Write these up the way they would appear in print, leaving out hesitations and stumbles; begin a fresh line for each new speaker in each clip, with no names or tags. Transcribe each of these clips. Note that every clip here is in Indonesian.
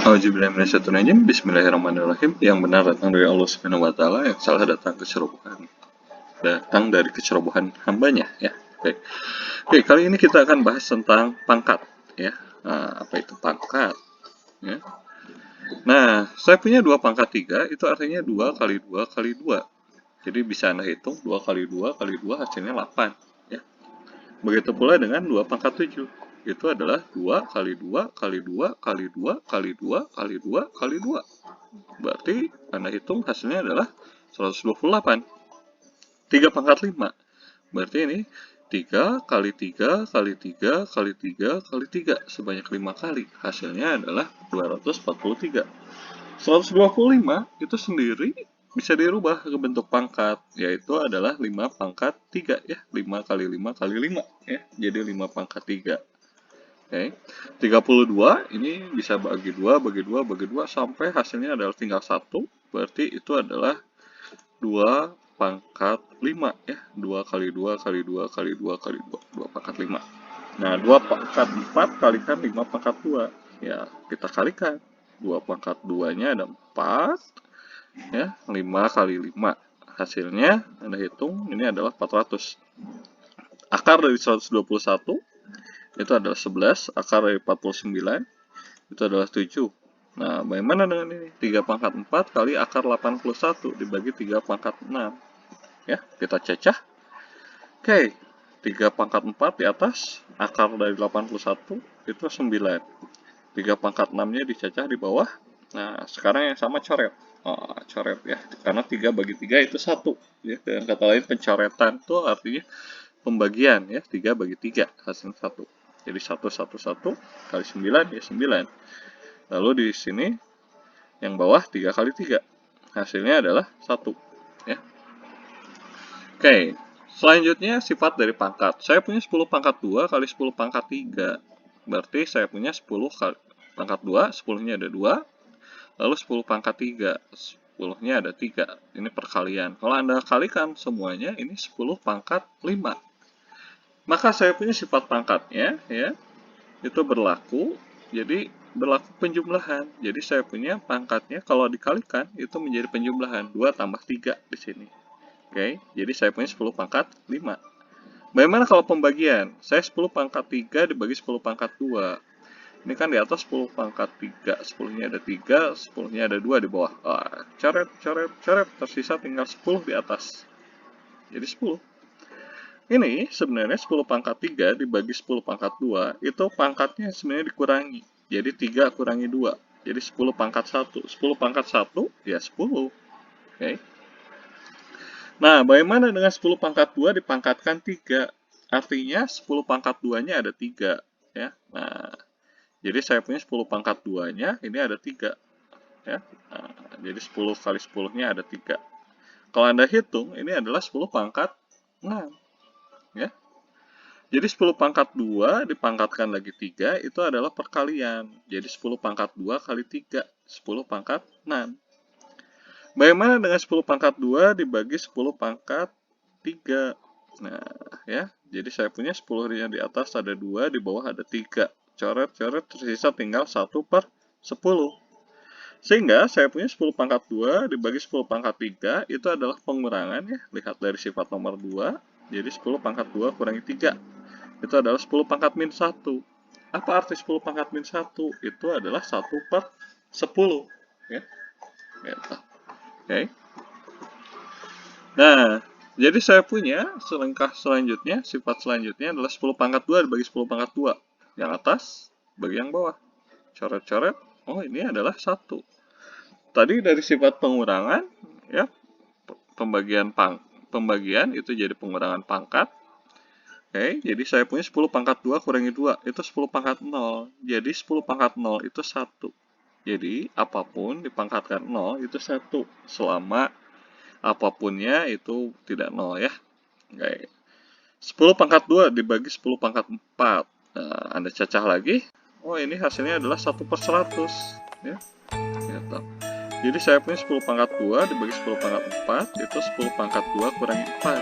Auzubillahiminasyaitonirrajim. Bismillahirrahmanirrahim. Yang benar datang dari Allah Subhanahu wa taala, yang salah datang dari kecerobohan hambanya ya. Oke. Oke, kali ini kita akan bahas tentang pangkat ya. Nah, apa itu pangkat? Ya. Nah, saya punya 2 pangkat 3, itu artinya 2 kali 2 kali 2. Jadi bisa Anda hitung 2 kali 2 kali 2 hasilnya 8 ya. Begitu pula dengan 2 pangkat 7. Itu adalah 2 kali 2 kali 2 kali 2 kali 2 kali 2 kali 2. Berarti Anda hitung hasilnya adalah 128. 3 pangkat 5. Berarti ini 3 kali 3 kali 3 kali 3 kali 3 sebanyak 5 kali. Hasilnya adalah 243. 125 itu sendiri bisa dirubah ke bentuk pangkat, yaitu adalah 5 pangkat 3 ya. 5 kali 5 kali 5 ya. Jadi 5 pangkat 3. Oke. 32 ini bisa bagi 2 bagi 2 bagi 2 sampai hasilnya adalah tinggal 1. Berarti itu adalah 2 pangkat 5 ya. 2 kali 2 kali 2 kali 2 kali 2. 2 pangkat 5. Nah, 2 pangkat 4 kalikan 5 pangkat 2. Ya, kita kalikan. 2 pangkat 2-nya ada 4. Ya, 5 kali 5. Hasilnya, Anda hitung, ini adalah 400. Akar dari 121, itu adalah 11. Akar dari 49, itu adalah 7. Nah, bagaimana dengan ini? 3 pangkat 4 kali akar 81 dibagi 3 pangkat 6. Ya, kita cecah. Oke, 3 pangkat 4 di atas, akar dari 81 itu 9. 3 pangkat 6-nya dicecah di bawah. Nah, sekarang yang sama coret. Coret ya, karena 3 bagi 3 itu 1. Ya, dengan kata lain pencoretan itu artinya pembagian ya, 3 bagi 3 hasil 1. Jadi 1 kali 9 ya 9. Lalu di sini yang bawah 3 kali 3. Hasilnya adalah 1 ya. Oke, selanjutnya sifat dari pangkat. Saya punya 10 pangkat 2 kali 10 pangkat 3. Berarti saya punya 10 kali pangkat 2, 10-nya ada 2. Lalu 10 pangkat 3, 10-nya ada 3. Ini perkalian. Kalau Anda kalikan semuanya, ini 10 pangkat 5. Maka saya punya sifat pangkatnya, ya, itu berlaku. Jadi, berlaku penjumlahan. Jadi, saya punya pangkatnya, kalau dikalikan, itu menjadi penjumlahan. 2 tambah 3 di sini. Oke, jadi saya punya 10 pangkat 5. Bagaimana kalau pembagian? Saya 10 pangkat 3 dibagi 10 pangkat 2. Ini kan di atas 10 pangkat 3, 10-nya ada 3, 10-nya ada 2 di bawah. Coret, coret, coret, tersisa tinggal 10 di atas. Jadi 10. Ini sebenarnya 10 pangkat 3 dibagi 10 pangkat 2, itu pangkatnya sebenarnya dikurangi. Jadi 3 kurangi 2, jadi 10 pangkat 1. 10 pangkat 1, ya 10. Oke. Nah, bagaimana dengan 10 pangkat 2 dipangkatkan 3? Artinya 10 pangkat 2-nya ada 3. Ya. Nah, jadi saya punya 10 pangkat 2-nya, ini ada 3. Ya. Nah, jadi 10 kali 10-nya ada 3. Kalau Anda hitung, ini adalah 10 pangkat 6. Ya. Jadi 10 pangkat 2 dipangkatkan lagi 3, itu adalah perkalian. Jadi 10 pangkat 2 kali 3, 10 pangkat 6. Bagaimana dengan 10 pangkat 2 dibagi 10 pangkat 3? Nah, ya. Jadi saya punya 10-nya di atas ada 2, di bawah ada 3. Coret-coret, tersisa tinggal 1/10. Sehingga saya punya 10 pangkat 2 dibagi 10 pangkat 3, itu adalah pengurangan ya. Lihat dari sifat nomor 2. Jadi 10 pangkat 2 kurangi 3. Itu adalah 10 pangkat min 1. Apa arti 10 pangkat min 1? Itu adalah 1/10. Ya. Oke. Nah, jadi saya punya selengkah selanjutnya, sifat selanjutnya adalah 10 pangkat 2 dibagi 10 pangkat 2. Yang atas bagi yang bawah. Coret-coret. Oh, ini adalah 1. Tadi dari sifat pengurangan, ya, pembagian itu jadi pengurangan pangkat. Oke, jadi saya punya 10 pangkat 2 kurangi 2, itu 10 pangkat 0. Jadi 10 pangkat 0 itu 1. Jadi, apapun dipangkatkan 0 itu 1. Selama apapunnya itu tidak 0 ya. Oke. 10 pangkat 2 dibagi 10 pangkat 4. Nah, Anda cacah lagi. Oh, ini hasilnya adalah 1/100. Ya. Gitu. Jadi saya punya 10 pangkat 2 dibagi 10 pangkat 4, itu 10 pangkat 2 kurangi 4.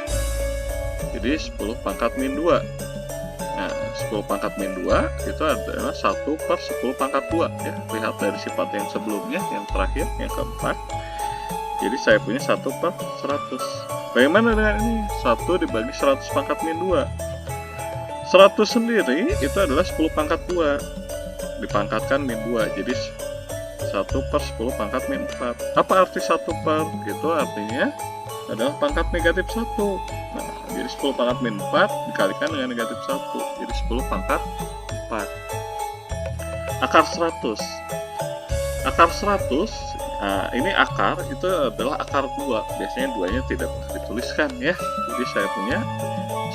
Jadi 10 pangkat min 2. Nah, 10 pangkat min 2 itu adalah 1 per 10 pangkat 2 ya. Lihat dari sifat yang sebelumnya, yang terakhir, yang keempat. Jadi saya punya 1 per 100. Bagaimana dengan ini? 1 dibagi 100 pangkat min 2. 100 sendiri itu adalah 10 pangkat 2. Dipangkatkan min 2. Jadi 1 per 10 pangkat min 4. Apa arti 1 per? Itu artinya adalah pangkat negatif 1. Nah, jadi 10 pangkat min 4 dikalikan dengan negatif 1. Jadi 10 pangkat 4. Akar 100. Akar 100, nah ini akar itu adalah akar 2. Biasanya 2-nya tidak dituliskan ya. Jadi saya punya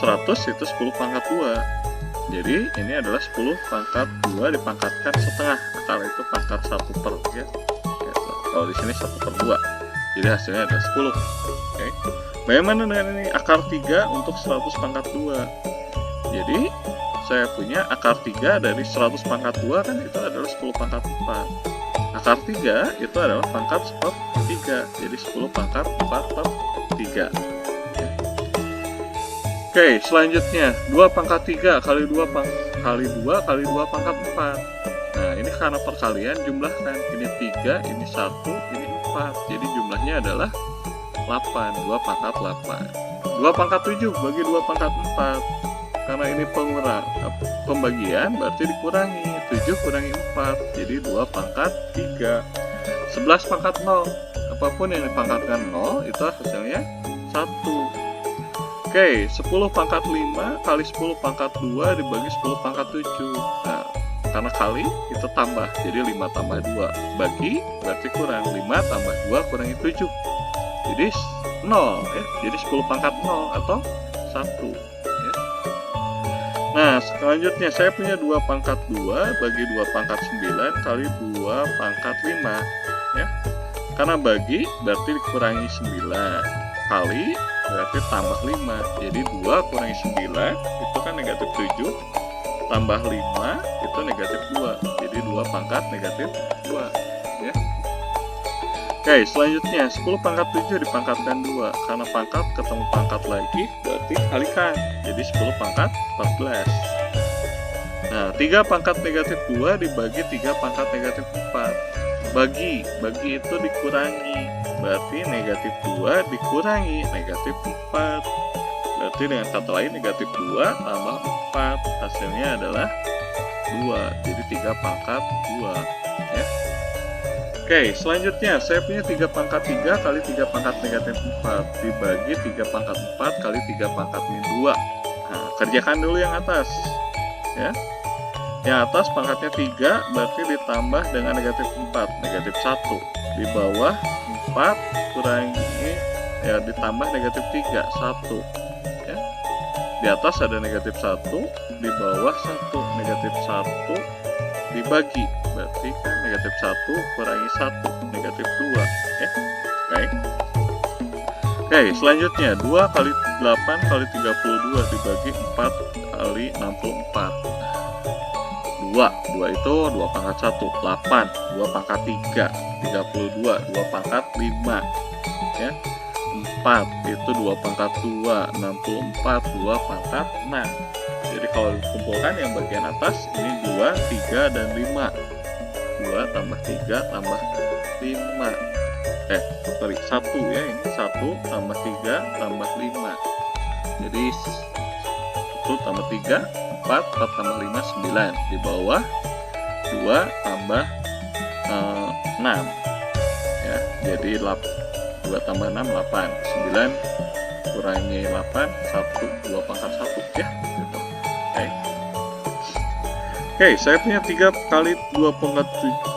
100 itu 10 pangkat 2. Jadi ini adalah 10 pangkat 2 dipangkatkan setengah. Akar itu pangkat 1 per ya. Kalau di sini 1 per 2. Jadi hasilnya ada 10. Oke. Bagaimana dengan ini? Akar 3 untuk 100 pangkat 2. Jadi saya punya akar 3 dari 100 pangkat 2 kan itu adalah 10 pangkat 4. Akar 3 itu adalah pangkat per 3. Jadi 10 pangkat 4 per 3. Oke, selanjutnya 2 pangkat 3 kali 2 kali 2 kali 2 pangkat 4. Nah, ini karena perkalian jumlahkan. Ini 3, ini 1, ini 4. Jadi jumlahnya adalah 8. 2 pangkat 8. 2 pangkat 7 bagi 2 pangkat 4. Karena ini pembagian berarti dikurangi. 7 kurangi 4. Jadi 2 pangkat 3. 11 pangkat 0. Apapun yang dipangkatkan 0 itu hasilnya 1. Oke, 10 pangkat 5 kali 10 pangkat 2 dibagi 10 pangkat 7. Nah, karena kali itu tambah, jadi 5 tambah 2 bagi, berarti kurang. 5 tambah 2 kurangi 7. Jadi 0 ya. Jadi 10 pangkat 0 atau 1 ya. Nah, selanjutnya saya punya 2 pangkat 2 bagi 2 pangkat 9 kali 2 pangkat 5 ya. Karena bagi berarti dikurangi 9 kali berarti tambah 5. Jadi 2 kurangi 9 itu kan negatif 7 tambah 5 itu negatif 2. Jadi 2 pangkat negatif 2 ya. Oke, selanjutnya 10 pangkat 7 dipangkatkan 2. Karena pangkat ketemu pangkat lagi berarti kalikan. Jadi 10 pangkat 14. Nah, 3 pangkat negatif 2 dibagi 3 pangkat negatif 4. Bagi itu dikurangi. Berarti negatif 2 dikurangi negatif 4. Berarti dengan kata lain negatif 2 tambah 4. Hasilnya adalah 2. Jadi 3 pangkat 2 ya. Oke, selanjutnya saya punya 3 pangkat 3 kali 3 pangkat negatif 4 dibagi 3 pangkat 4 kali 3 pangkat min 2. Nah, kerjakan dulu yang atas ya. Yang atas pangkatnya 3 berarti ditambah dengan negatif 4, negatif 1. Di bawah 4 kurangi ya ditambah negatif 3, 1 ya. Di atas ada negatif 1, di bawah 1, negatif 1 dibagi berarti kan negatif 1 kurangi 1, negatif 2 ya. Oke, selanjutnya 2 kali 8 kali 32 dibagi 4 kali 64. 2 itu 2 pangkat 1, 8, 2 pangkat 3, 32, 2 pangkat 5 ya. 4 itu 2 pangkat 2, 64, 2 pangkat 6. Jadi kalau dikumpulkan yang bagian atas ini 2, 3, dan 5. 2 tambah 3 tambah 5. 1 ya, ini 1 tambah 3 tambah 5. Jadi 1 tambah 3 4, 4 tambah 5 9. Di bawah 2 tambah 6 ya. Jadi 2 tambah 6 8. 9 kurangi 8 1, 2 pangkat 1 ya gitu. Oke, saya punya 3 kali 2 pangkat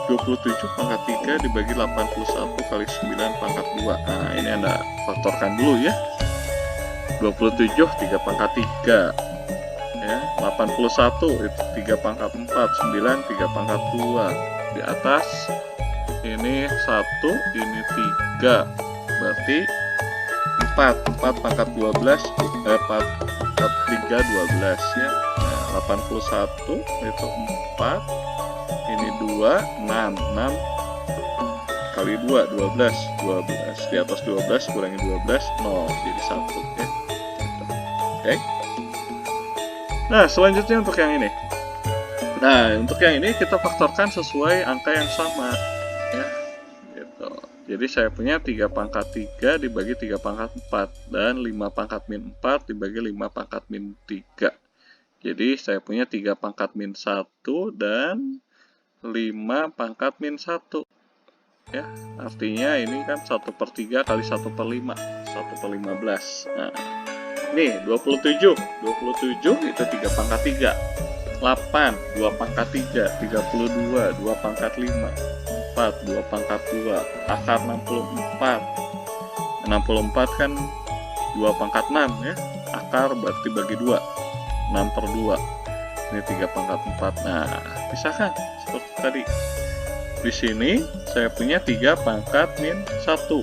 27 pangkat 3 dibagi 81 kali 9 pangkat 2. Nah, ini Anda faktorkan dulu ya. 27 3 pangkat 3 ya, 81 itu 3 pangkat 4, 9 3 pangkat 2. Di atas ini 1, ini 3. Berarti 4 pangkat 12, 4 pangkat 3 12 ya. Nah, 81 itu 4, ini 2, 6 kali 2 12. Di atas 12 kurangi 12 0, jadi 1 ya. Oke. Nah, selanjutnya untuk yang ini. Nah, untuk yang ini kita faktorkan sesuai angka yang sama, ya, gitu. Jadi saya punya 3 pangkat 3 dibagi 3 pangkat 4, dan 5 pangkat min 4 dibagi 5 pangkat min 3. Jadi saya punya 3 pangkat min 1 dan 5 pangkat min 1. Ya, artinya ini kan 1/3 kali 1/5, 1/15. Nah, nih 27 itu 3 pangkat 3. 8, 2 pangkat 3, 32, 2 pangkat 5, 4, 2 pangkat 2, akar 64. 64 kan 2 pangkat 6 ya, akar berarti bagi 2, 6/2. Ini 3 pangkat 4. Nah, pisahkan seperti tadi. Di sini saya punya 3 pangkat min 1.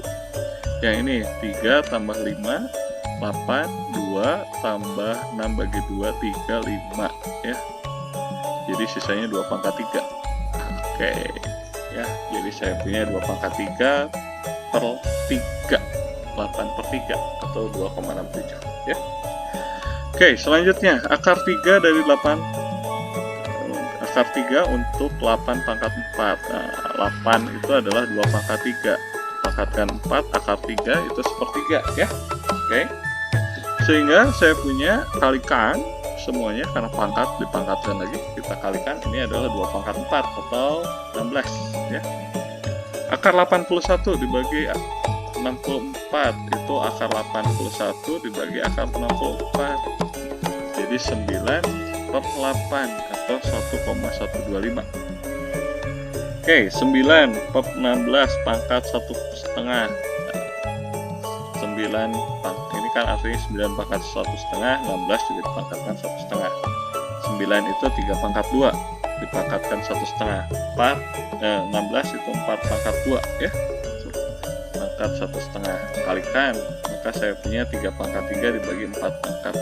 Yang ini 3 tambah 5, 8, 2 tambah 6 bagi 2, 3, 5 ya. Jadi sisanya 2 pangkat 3. Oke. Ya, jadi saya punya 2 pangkat 3 per 3. 8/3 atau 2,67 ya. Oke, selanjutnya akar 3 dari 8. Akar 3 untuk 8 pangkat 4. Nah, 8 itu adalah 2 pangkat 3. Pangkatkan 4, akar 3 itu 1/3 ya. Oke. Sehingga saya punya kalikan semuanya, karena pangkat dipangkatkan lagi, kita kalikan, ini adalah 2 pangkat 4 atau 16 ya. Akar 81 dibagi 64 itu akar 81 dibagi akar 64. Jadi 9/8 atau 1,125. Oke, 9/16 pangkat 1,5. 9 ini kan artinya 9 pangkat 1,5, 16 juga dipangkatkan 1,5. 9 itu 3 pangkat 2 dipangkatkan 1,5. 16 itu 4 pangkat 2 ya, pangkat 1,5 kalikan, maka saya punya 3 pangkat 3 dibagi 4 pangkat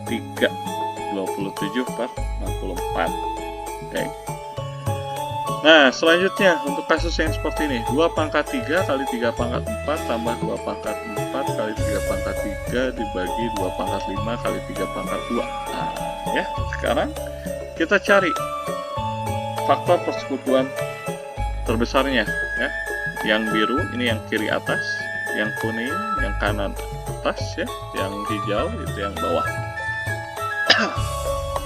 3, 27/64. Oke. Nah, selanjutnya untuk kasus yang seperti ini, 2 pangkat 3 kali 3 pangkat 4 tambah 2 pangkat 4 kali 3 pangkat 3 dibagi 2 pangkat 5 kali 3 pangkat 2. Nah, ya, sekarang kita cari faktor persekutuan terbesarnya ya. Yang biru ini yang kiri atas, yang kuning yang kanan atas ya, yang hijau itu yang bawah.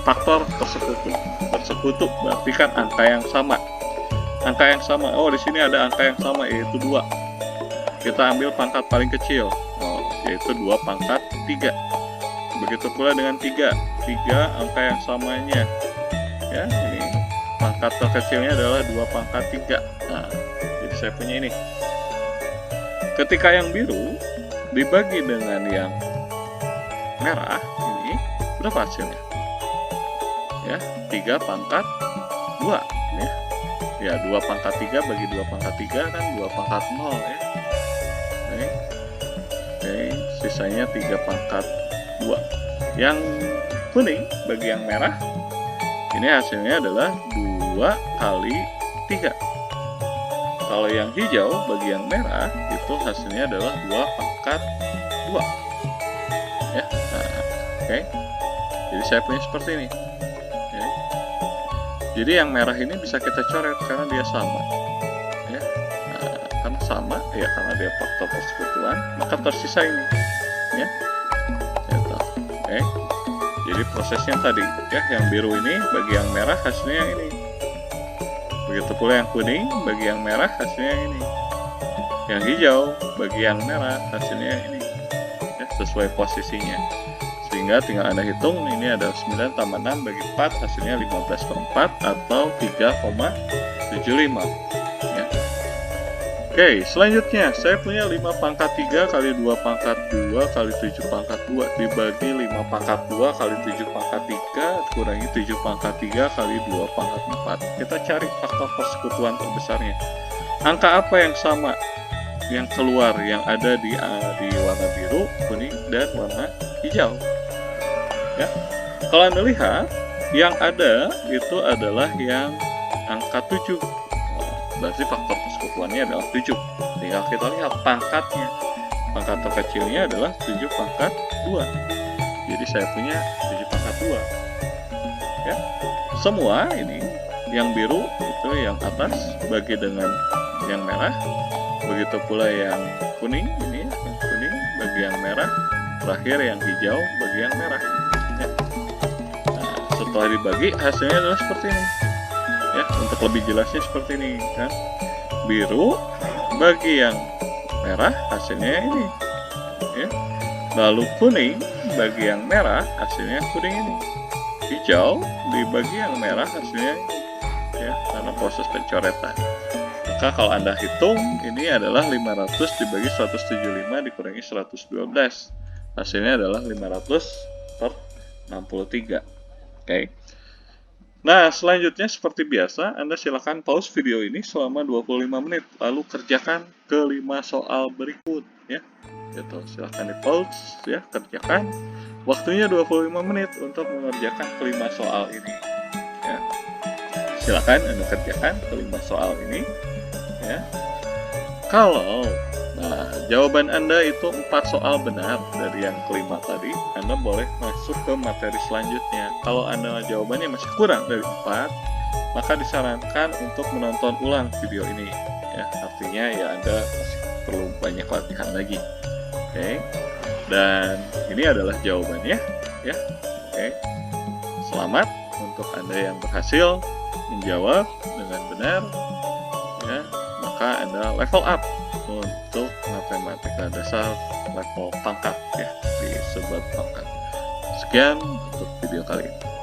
Faktor persekutu berarti kan angka yang sama. Angka yang sama. Oh, di sini ada angka yang sama, yaitu 2. Kita ambil pangkat paling kecil, yaitu 2 pangkat 3. Begitu pula dengan 3. 3 angka yang samanya. Ya, ini pangkat terkecilnya adalah 2 pangkat 3. Nah, jadi saya punya ini. Ketika yang biru dibagi dengan yang merah, ini berapa hasilnya? Ya, 3 pangkat 2 ya. Ya, 2 pangkat 3 bagi 2 pangkat 3 kan 2 pangkat 0 ya. Oke, sisanya 3 pangkat 2. Yang kuning bagi yang merah, ini hasilnya adalah 2 kali 3. Kalau yang hijau bagi yang merah, itu hasilnya adalah 2 pangkat 2 ya. Nah, oke. Jadi saya punya seperti ini. Jadi yang merah ini bisa kita coret karena dia sama ya. Nah, karena sama ya, karena dia faktor persekutuan, maka tersisa ini ya. Oke. Jadi prosesnya tadi ya, yang biru ini bagi yang merah hasilnya yang ini. Begitu pula yang kuning bagi yang merah hasilnya yang ini. Yang hijau bagi yang merah hasilnya yang ini ya, sesuai posisinya. Sehingga tinggal Anda hitung, ini adalah 9 tambah 6 bagi 4, hasilnya 15/4 atau 3,75 ya. Oke, selanjutnya saya punya 5 pangkat 3 kali 2 pangkat 2 kali 7 pangkat 2 dibagi 5 pangkat 2 kali 7 pangkat 3 kurangi 7 pangkat 3 kali 2 pangkat 4. Kita cari faktor persekutuan terbesarnya. Angka apa yang sama yang keluar, yang ada di warna biru, kuning, dan warna hijau ya. Kalau Anda lihat, yang ada itu adalah yang angka 7. Berarti faktor persekutuannya adalah 7. Tinggal kita lihat pangkatnya. Pangkat terkecilnya adalah 7 pangkat 2. Jadi saya punya 7 pangkat 2. ya. Semua ini yang biru itu yang atas bagi dengan yang merah, begitu pula yang kuning ini yang kuning bagi yang merah, terakhir yang hijau bagi yang merah ya. Nah, setelah dibagi hasilnya adalah seperti ini ya. Untuk lebih jelasnya seperti ini kan, biru bagi yang merah hasilnya ini ya. Lalu kuning bagi yang merah hasilnya kuning ini, hijau dibagi yang merah hasilnya ini ya, karena proses pencoretan. Maka kalau Anda hitung, ini adalah 500 dibagi 175 dikurangi 112. Hasilnya adalah 500 per 63. Oke. Nah, selanjutnya seperti biasa, Anda silakan pause video ini selama 25 menit, lalu kerjakan ke 5 soal berikut ya. Gitu, silahkan di pause ya, kerjakan. Waktunya 25 menit untuk mengerjakan kelima soal ini ya. Silakan Anda kerjakan kelima soal ini ya. Kalau jawaban Anda itu 4 soal benar dari yang kelima tadi, Anda boleh masuk ke materi selanjutnya. Kalau Anda jawabannya masih kurang dari 4, maka disarankan untuk menonton ulang video ini ya. Artinya ya Anda masih perlu banyak latihan lagi. Oke. Dan ini adalah jawabannya ya. Oke. Selamat untuk Anda yang berhasil menjawab dengan benar ya. Maka Anda level up untuk matematika dasar level pangkat ya, di sebuah pangkat. Sekian untuk video kali ini.